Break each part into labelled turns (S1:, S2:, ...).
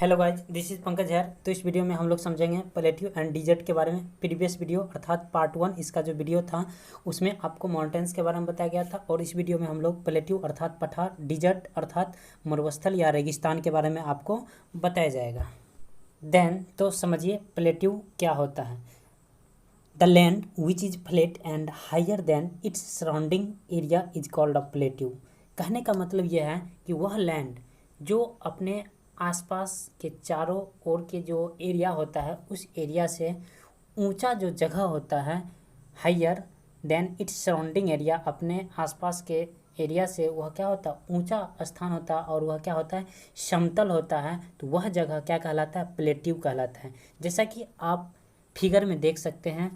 S1: Hello guys, this is Pankaj हैर। तो इस वीडियो में हम लोग समझेंगे प्लेट्यू एंड डिजर्ट के बारे में। प्रीवियस वीडियो अर्थात पार्ट 1 इसका जो वीडियो था उसमें आपको माउंटेन्स के बारे में बताया गया था, और इस वीडियो में हम लोग प्लेट्यू अर्थात पठार, डिजर्ट अर्थात मरुस्थल या रेगिस्तान के बारे में आपको बताया जाएगा। देन तो समझिए प्लेट्यू क्या होता है। The land which is flat and higher than its surrounding area is called a plateau. कहने का मतलब यह है कि वह लैंड जो अपने आसपास के चारों ओर के जो एरिया होता है उस एरिया से ऊंचा जो जगह होता है, higher than its surrounding area, अपने आसपास के एरिया से वह क्या होता है, ऊंचा स्थान होता है, और वह क्या होता है, समतल होता है। तो वह जगह क्या कहलाता है, प्लेट्यू कहलाता है। जैसा कि आप फिगर में देख सकते हैं,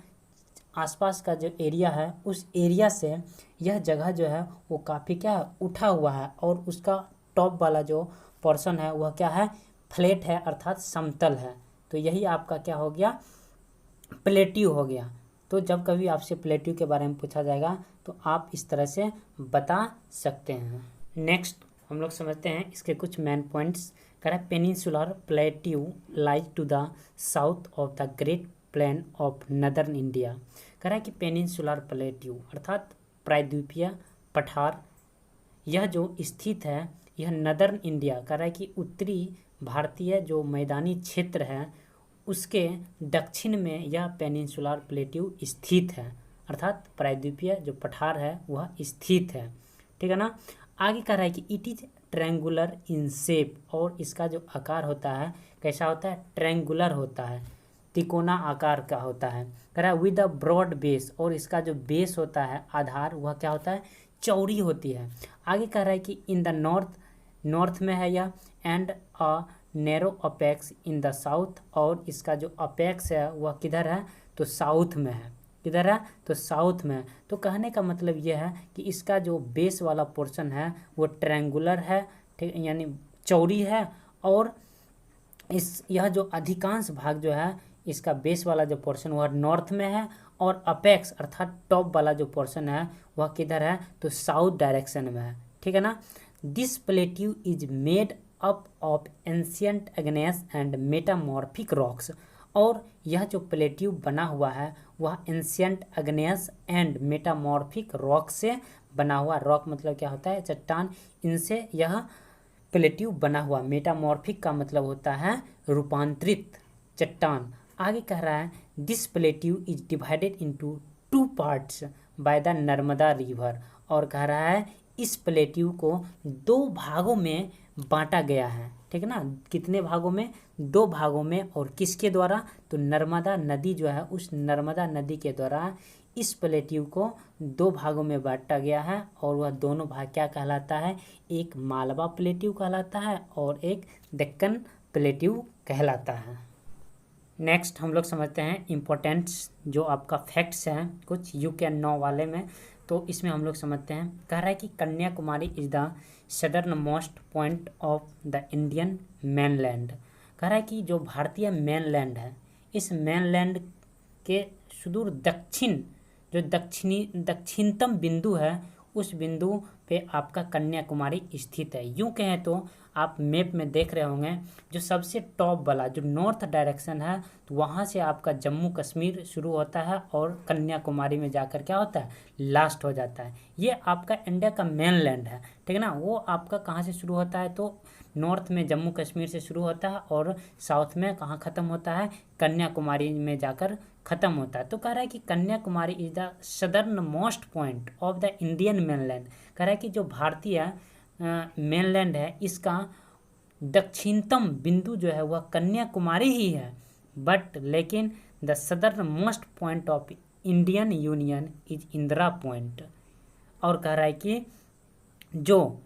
S1: आसपास का जो एरिया है उस एरिया से यह जगह जो है वो काफ़ी क्या है, उठा हुआ है, और उसका टॉप वाला जो पोर्शन है वह क्या है, फ्लैट है अर्थात समतल है। तो यही आपका क्या हो गया, प्लेट्यू हो गया। तो जब कभी आपसे प्लेट्यू के बारे में पूछा जाएगा तो आप इस तरह से बता सकते हैं। नेक्स्ट हम लोग समझते हैं इसके कुछ मेन पॉइंट्स। कह रहा है peninsular plateau lies to the south of the great plain of northern India. कह रहा है कि पेनिनसुलर प्लेट्यू अर्थात प्रायद्वीपीय पठार, यह जो स्थित है यह नदर्न इंडिया, कह रहा है कि उत्तरी भारतीय जो मैदानी क्षेत्र है उसके दक्षिण में यह पेनिनसुलर प्लेट्यू स्थित है, अर्थात प्रायद्वीपीय जो पठार है वह स्थित है। ठीक है ना। आगे कह रहा है कि it is triangular in shape, और इसका जो आकार होता है कैसा होता है, ट्रायंगुलर होता है, तिकोना आकार का होता है। कह रहा है विद अ ब्रॉड बेस, और इसका जो बेस होता है आधार वह क्या होता है, चौड़ी होती है। आगे कह रहा है कि इन द नॉर्थ में है यह, and a narrow apex in the south, और इसका जो अपेक्स है वह किधर है, तो साउथ में है। किधर है, तो साउथ में। तो कहने का मतलब यह है कि इसका जो बेस वाला पोर्शन है वो ट्रायंगुलर है, ठीक, यानी चौड़ी है, और यह जो अधिकांश भाग जो है इसका बेस वाला जो पोर्शन वह नॉर्थ में है, और अपेक्स अर्थात टॉप वाला जो पोर्शन है वह किधर है, तो साउथ डायरेक्शन में है। ठीक है ना। This plateau is made up of ancient Agnes and metamorphic rocks, और यह जो प्लेट्यू बना हुआ है वह ancient Agnes and metamorphic rock से बना हुआ। रॉक मतलब क्या होता है, चट्टान, इनसे यह प्लेट्यू बना हुआ। मेटामॉर्फिक का मतलब होता है रूपांतरित चट्टान। आगे कह रहा है this plateau is divided into 2 parts by the Narmada river, और कह रहा है इस प्लेट्यू को 2 भागों में बांटा गया है। ठीक है ना। कितने भागों में, 2 भागों में, और किसके द्वारा, तो नर्मदा नदी जो है उस नर्मदा नदी के द्वारा इस प्लेट्यू को 2 भागों में बांटा गया है, और वह दोनों भाग क्या कहलाता है, एक मालवा प्लेट्यू कहलाता है और एक दक्कन प्लेट्यू कहलाता है। नेक्स्ट हम लोग समझते हैं इम्पोर्टेंट्स जो आपका फैक्ट्स हैं कुछ यू कैन नो वाले में। तो इसमें हम लोग समझते हैं, कह रहा है कि Kanyakumari is the southern most point of the Indian mainland. कह रहा है कि जो भारतीय मेनलैंड है इस मेनलैंड के सुदूर दक्षिण जो दक्षिणतम बिंदु है उस बिंदु पे आपका कन्याकुमारी स्थित है। यूँ कहें तो आप मैप में देख रहे होंगे जो सबसे टॉप वाला जो नॉर्थ डायरेक्शन है, तो वहाँ से आपका जम्मू कश्मीर शुरू होता है और कन्याकुमारी में जाकर क्या होता है, लास्ट हो जाता है। ये आपका इंडिया का मेनलैंड है। ठीक है ना। वो आपका कहाँ से शुरू होता है, तो नॉर्थ में जम्मू कश्मीर से शुरू होता है, और साउथ में कहाँ ख़त्म होता है, कन्याकुमारी में जाकर ख़त्म होता है। तो कह रहा है कि Kanyakumari is the southern most point of the Indian mainland. कह रहा है कि जो भारतीय मेनलैंड है इसका दक्षिणतम बिंदु जो है वह कन्याकुमारी ही है, बट लेकिन the southern most point of Indian union is Indira point. और कह रहा है कि जो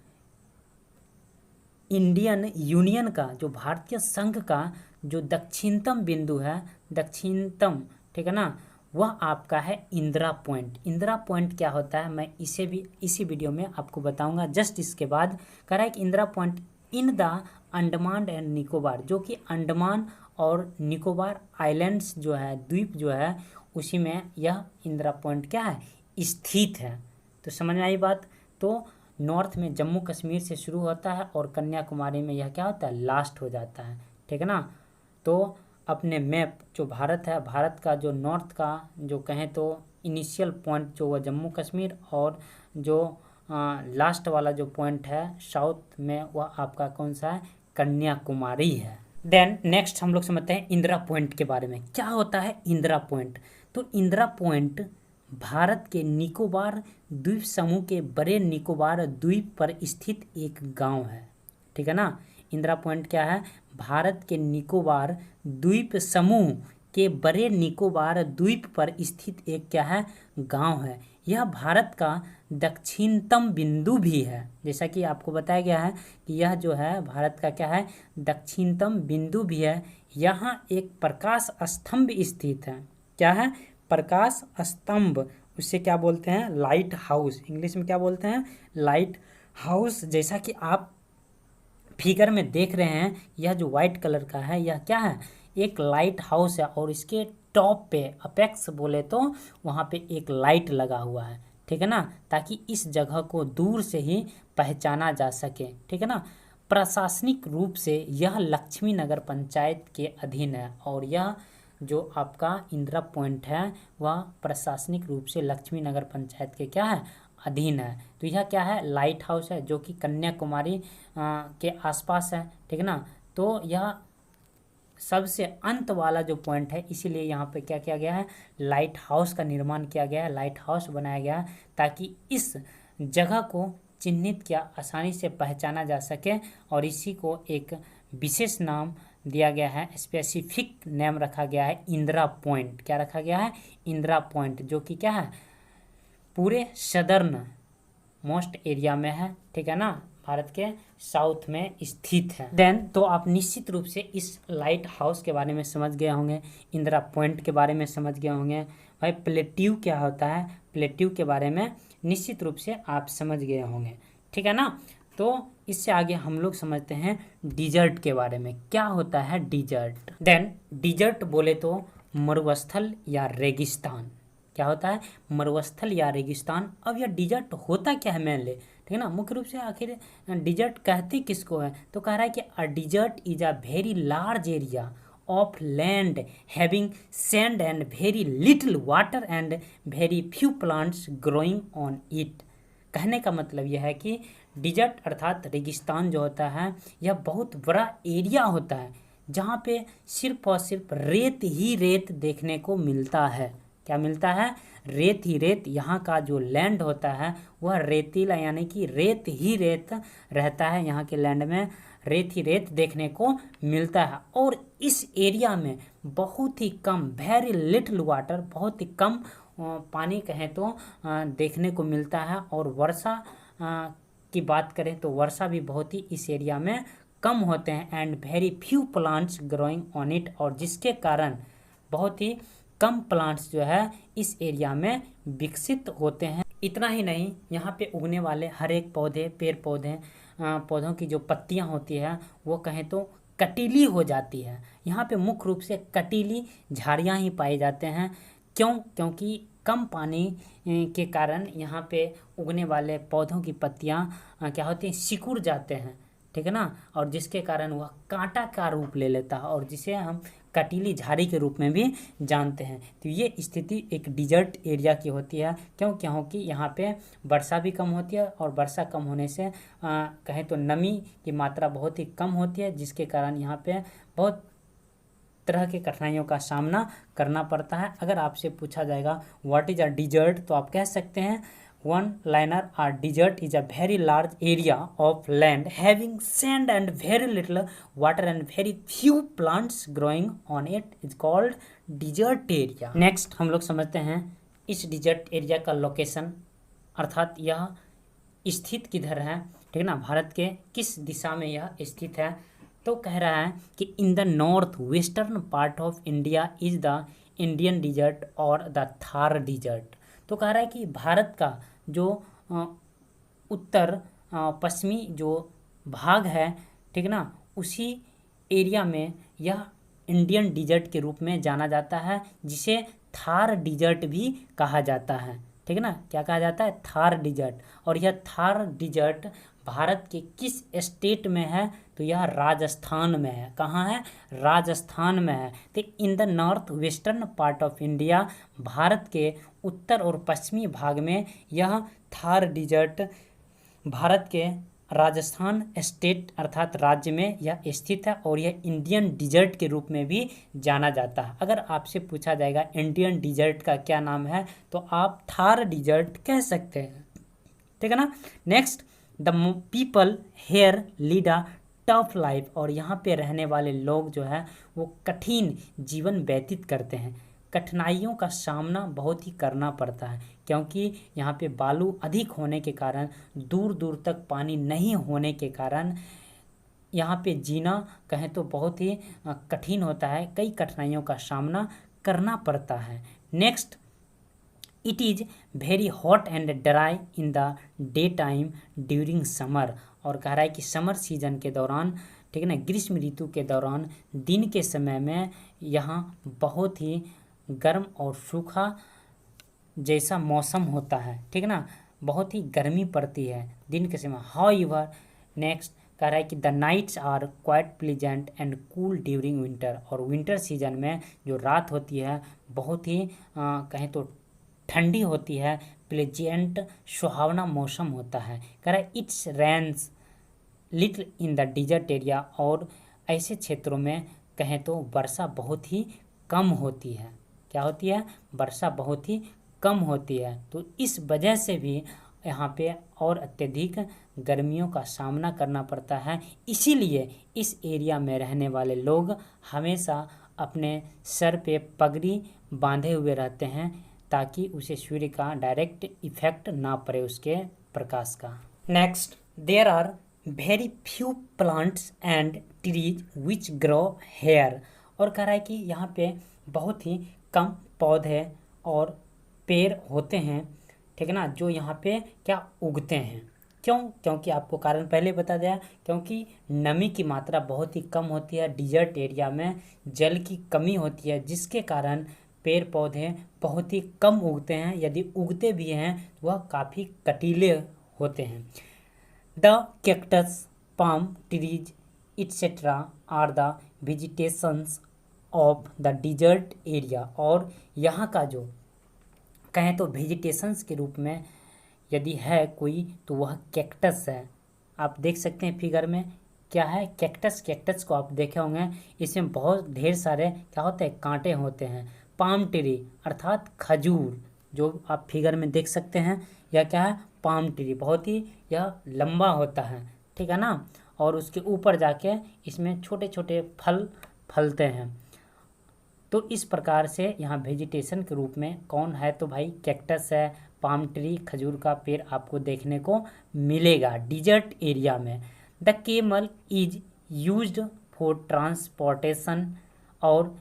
S1: इंडियन यूनियन का, जो भारतीय संघ का जो दक्षिणतम बिंदु है, दक्षिणतम, ठीक है ना, वह आपका है इंदिरा पॉइंट। इंदिरा पॉइंट क्या होता है मैं इसे भी इसी वीडियो में आपको बताऊंगा जस्ट इसके बाद। कह रहा है कि Indira point in the Andaman and Nicobar, जो कि अंडमान और निकोबार आइलैंड्स जो है, द्वीप जो है, उसी में यह इंदिरा पॉइंट क्या है, स्थित है। तो समझ में आई बात। तो नॉर्थ में जम्मू कश्मीर से शुरू होता है और कन्याकुमारी में यह क्या होता है, लास्ट हो जाता है। ठीक है ना। तो अपने मैप जो भारत है, भारत का जो नॉर्थ का जो कहें तो इनिशियल पॉइंट जो वह जम्मू कश्मीर, और जो लास्ट वाला जो पॉइंट है साउथ में वह आपका कौन सा है, कन्याकुमारी है। देन नेक्स्ट हम लोग समझते हैं इंदिरा पॉइंट के बारे में। क्या होता है इंदिरा पॉइंट? तो इंदिरा पॉइंट भारत के निकोबार द्वीप समूह के बड़े निकोबार द्वीप पर स्थित एक गांव है, ठीक है ना। इंदिरा पॉइंट क्या है? भारत के निकोबार द्वीप समूह के बड़े निकोबार द्वीप पर स्थित एक क्या है, गांव है। यह भारत का दक्षिणतम बिंदु भी है, जैसा कि आपको बताया गया है कि यह जो है भारत का क्या है, दक्षिणतम बिंदु भी है। यहाँ एक प्रकाश स्तंभ स्थित है। क्या है? प्रकाश स्तंभ। उसे क्या बोलते हैं? Light house. इंग्लिश में क्या बोलते हैं? Light house. जैसा कि आप फिगर में देख रहे हैं, यह जो वाइट कलर का है यह क्या है, एक लाइट हाउस है, और इसके टॉप पे अपेक्स बोले तो वहाँ पे एक लाइट लगा हुआ है, ठीक है ना, ताकि इस जगह को दूर से ही पहचाना जा सके, ठीक है ना। प्रशासनिक रूप से यह लक्ष्मी नगर पंचायत के अधीन है, और यह जो आपका इंदिरा पॉइंट है वह प्रशासनिक रूप से लक्ष्मी नगर पंचायत के क्या है, अधीन है। तो यह क्या है, लाइट हाउस है, जो कि कन्याकुमारी के आसपास है, ठीक है ना। तो यह सबसे अंत वाला जो पॉइंट है, इसीलिए यहाँ पे क्या किया गया है, लाइट हाउस का निर्माण किया गया है, लाइट हाउस बनाया गया है, ताकि इस जगह को चिन्हित किया, आसानी से पहचाना जा सके, और इसी को एक विशेष नाम दिया गया है, स्पेसिफिक नेम रखा गया है इंदिरा पॉइंट। क्या रखा गया है? इंदिरा पॉइंट, जो कि क्या है, पूरे सदर्न मोस्ट एरिया में है, ठीक है ना, भारत के साउथ में स्थित है। देन तो आप निश्चित रूप से इस लाइट हाउस के बारे में समझ गए होंगे, इंदिरा पॉइंट के बारे में समझ गए होंगे। भाई प्लेट्यू क्या होता है, प्लेट्यू के बारे में निश्चित रूप से आप समझ गए होंगे, ठीक है ना। तो इससे आगे हम लोग समझते हैं डिजर्ट के बारे में। क्या होता है डिजर्ट? देन डिजर्ट बोले तो मरुस्थल या रेगिस्तान। क्या होता है? मरुस्थल या रेगिस्तान। अब यह डिजर्ट होता क्या है मेनली, ठीक है ना, मुख्य रूप से आखिर डिजर्ट कहते किसको है? तो कह रहा है कि a desert is a very large area of land having sand and very little water and very few plants growing on it. कहने का मतलब यह है कि डिजर्ट अर्थात रेगिस्तान जो होता है यह बहुत बड़ा एरिया होता है, जहाँ पे सिर्फ और सिर्फ रेत ही रेत देखने को मिलता है। क्या मिलता है? रेत ही रेत। यहाँ का जो लैंड होता है वह रेतीला, यानी कि रेत ही रेत रहता है। यहाँ के लैंड में रेत ही रेत देखने को मिलता है, और इस एरिया में बहुत ही कम, वेरी लिटिल वाटर, बहुत ही कम पानी कहें तो देखने को मिलता है। और वर्षा की बात करें तो वर्षा भी बहुत ही इस एरिया में कम होते हैं। And very few plants growing on it, और जिसके कारण बहुत ही कम प्लांट्स जो है इस एरिया में विकसित होते हैं। इतना ही नहीं, यहाँ पे उगने वाले हर एक पौधे, पेड़ पौधे, पौधों की जो पत्तियाँ होती है वो कहें तो कटीली हो जाती है। यहाँ पे मुख्य रूप से कटीली झाड़ियाँ ही पाए जाते हैं। क्यों? क्योंकि कम पानी के कारण यहाँ पे उगने वाले पौधों की पत्तियाँ क्या होती हैं, सिकुड़ जाते हैं, ठीक है ना, और जिसके कारण वह कांटा का रूप ले लेता है, और जिसे हम कटीली झाड़ी के रूप में भी जानते हैं। तो ये स्थिति एक डिजर्ट एरिया की होती है। क्यों? क्योंकि यहाँ पे वर्षा भी कम होती है, और वर्षा कम होने से कहें तो नमी की मात्रा बहुत ही कम होती है, जिसके कारण यहाँ पे बहुत तरह के कठिनाइयों का सामना करना पड़ता है। अगर आपसे पूछा जाएगा व्हाट इज अ डिजर्ट, तो आप कह सकते हैं one liner, a desert is a very large area of land having sand and very little water and very few plants growing on it is called desert area। Next हम लोग समझते हैं इस डिजर्ट एरिया का location, अर्थात यह स्थित किधर है, ठीक है ना, भारत के किस दिशा में यह स्थित है। तो कह रहा है कि in the north western part of India is the Indian desert और द थार डिजर्ट। तो कह रहा है कि भारत का जो उत्तर पश्चिमी जो भाग है, ठीक है ना, उसी एरिया में यह इंडियन डिजर्ट के रूप में जाना जाता है, जिसे थार डिजर्ट भी कहा जाता है, ठीक है ना। क्या कहा जाता है? थार डिजर्ट। और यह थार डिजर्ट भारत के किस स्टेट में है? तो यह राजस्थान में है। कहाँ है? राजस्थान में है। तो इन the north western part of India, Bharat के उत्तर और पश्चिमी भाग में यह थार डिजर्ट भारत के राजस्थान स्टेट अर्थात राज्य में यह स्थित है और यह इंडियन डिजर्ट के रूप में भी जाना जाता है। अगर आपसे पूछा जाएगा इंडियन डिजर्ट का क्या नाम है, तो आप थार डिजर्ट कह सकते हैं। ठीक है ना। Next, the people here lead a tough life, और यहाँ पे रहने वाले लोग जो है वो कठिन जीवन व्यतीत करते हैं। कठिनाइयों का सामना बहुत ही करना पड़ता है, क्योंकि यहाँ पे बालू अधिक होने के कारण, दूर दूर तक पानी नहीं होने के कारण यहाँ पे जीना कहें तो बहुत ही कठिन होता है। कई कठिनाइयों का सामना करना पड़ता है। Next, it is very hot and dry in the day time during summer, और कह रहा है कि समर सीजन के दौरान, ठीक है ना, ग्रीष्म ऋतु के दौरान दिन के समय में यहाँ बहुत ही गर्म और सूखा जैसा मौसम होता है। ठीक है ना, बहुत ही गर्मी पड़ती है दिन के समय। हाउएवर, नेक्स्ट कह रहा है कि the nights are quite pleasant and cool during winter, और विंटर सीजन में जो रात होती है बहुत ही कहें तो ठंडी होती है, प्लेजेंट सुहावना मौसम होता है। कह रहा है it's rains little in the desert area, और ऐसे क्षेत्रों में कहें तो वर्षा बहुत ही कम होती है। क्या होती है? वर्षा बहुत ही कम होती है। तो इस वजह से भी यहाँ पे और अत्यधिक गर्मियों का सामना करना पड़ता है। इसीलिए इस एरिया में रहने वाले लोग हमेशा अपने सर पे पगड़ी बांधे हुए रहते हैं, ताकि उसे सूर्य का डायरेक्ट इफेक्ट ना पड़े उसके प्रकाश का। Next, there are very few plants and trees which grow here, और कह रहा है कि यहाँ पे बहुत ही कम पौधे और पेड़ होते हैं, ठीक है ना, जो यहाँ पे क्या उगते हैं। क्यों? क्योंकि आपको कारण पहले बता दिया, क्योंकि नमी की मात्रा बहुत ही कम होती है, डिजर्ट एरिया में जल की कमी होती है, जिसके कारण पेड़ पौधे बहुत ही कम उगते हैं। यदि उगते भी हैं वह काफ़ी कटीले होते हैं। The cactus, palm trees etcetera are the vegetations of the desert area, और यहाँ का जो कहें तो वेजिटेशंस के रूप में यदि है कोई तो वह कैक्टस है। आप देख सकते हैं फिगर में क्या है, कैक्टस। कैक्टस को आप देखे होंगे, इसमें बहुत ढेर सारे क्या होते हैं, कांटे होते हैं। पाम ट्री अर्थात खजूर, जो आप फिगर में देख सकते हैं, यह क्या है, पाम ट्री, बहुत ही यह लंबा होता है, ठीक है ना, और उसके ऊपर जाके इसमें छोटे छोटे फल फलते हैं। तो इस प्रकार से यहाँ वेजिटेशन के रूप में कौन है, तो भाई कैक्टस है, पाम ट्री, खजूर का पेड़ आपको देखने को मिलेगा डिजर्ट एरिया में। The camel is used for transportation, और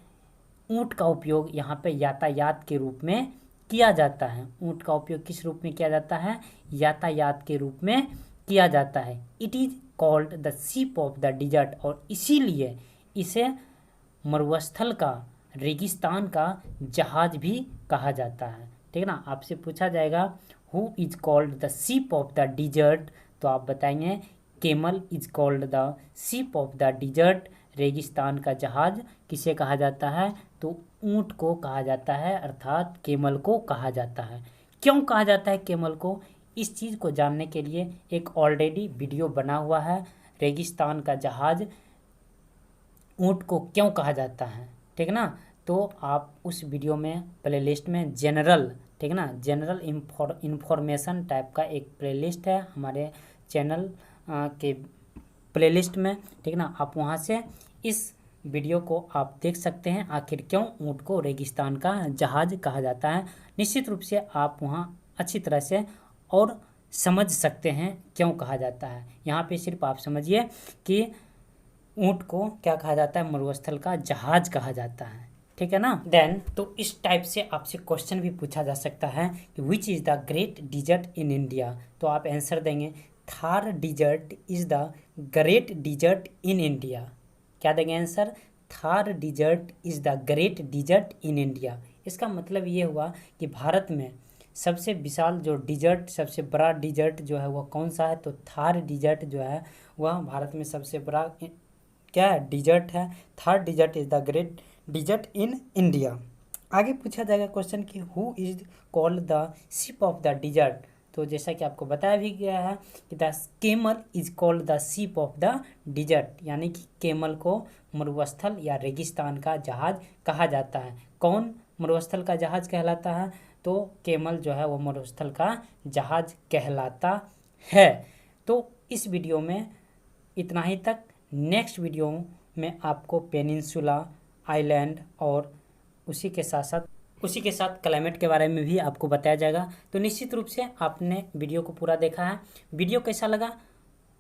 S1: ऊँट का उपयोग यहाँ पे यातायात के रूप में किया जाता है। ऊँट का उपयोग किस रूप में किया जाता है? यातायात के रूप में किया जाता है। It is called the ship of the dessert, और इसीलिए इसे मरुस्थल का, रेगिस्तान का जहाज भी कहा जाता है। ठीक है ना। आपसे पूछा जाएगा who is called the ship of the desert, तो आप बताएंगे camel is called the ship of the dessert. रेगिस्तान का जहाज किसे कहा जाता है? तो ऊँट को कहा जाता है, अर्थात केमल को कहा जाता है। क्यों कहा जाता है केमल को? इस चीज़ को जानने के लिए एक ऑलरेडी वीडियो बना हुआ है, रेगिस्तान का जहाज ऊँट को क्यों कहा जाता है, ठीक है ना। तो आप उस वीडियो में प्लेलिस्ट में जनरल, ठीक है ना, जनरल इंफॉर्मेशन टाइप का एक प्लेलिस्ट है हमारे चैनल के प्लेलिस्ट में, ठीक है ना। आप वहाँ से इस वीडियो को आप देख सकते हैं, आखिर क्यों ऊँट को रेगिस्तान का जहाज कहा जाता है। निश्चित रूप से आप वहाँ अच्छी तरह से और समझ सकते हैं क्यों कहा जाता है। यहाँ पे सिर्फ आप समझिए कि ऊँट को क्या कहा जाता है? मरुस्थल का जहाज कहा जाता है, ठीक है ना। देन तो इस टाइप से आपसे क्वेश्चन भी पूछा जा सकता है कि which is the great desert in India, तो आप आंसर देंगे Thar desert is the great desert in India. क्या देंगे answer? Thar desert is the great desert in India. इसका मतलब ये हुआ कि भारत में सबसे विशाल जो डिजर्ट, सबसे बड़ा डिजर्ट जो है वह कौन सा है? तो थार डिजर्ट जो है वह भारत में सबसे बड़ा क्या है? डिजर्ट है। Thar desert is the great desert in India. आगे पूछा जाएगा क्वेश्चन कि who is called the ship of the desert. तो जैसा कि आपको बताया भी गया है कि the camel is called the ship of the desert, यानी कि केमल को मरुस्थल या रेगिस्तान का जहाज कहा जाता है। कौन मरुस्थल का जहाज कहलाता है? तो केमल जो है वो मरुस्थल का जहाज कहलाता है। तो इस वीडियो में इतना ही तक। नेक्स्ट वीडियो में आपको पेनिनसुला आइलैंड और उसी के साथ क्लाइमेट के बारे में भी आपको बताया जाएगा। तो निश्चित रूप से आपने वीडियो को पूरा देखा है। वीडियो कैसा लगा?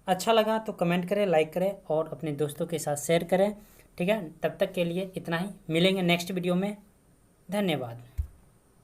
S1: अच्छा लगा तो कमेंट करें, लाइक करें और अपने दोस्तों के साथ शेयर करें। ठीक है, तब तक के लिए इतना ही। मिलेंगे नेक्स्ट वीडियो में। धन्यवाद।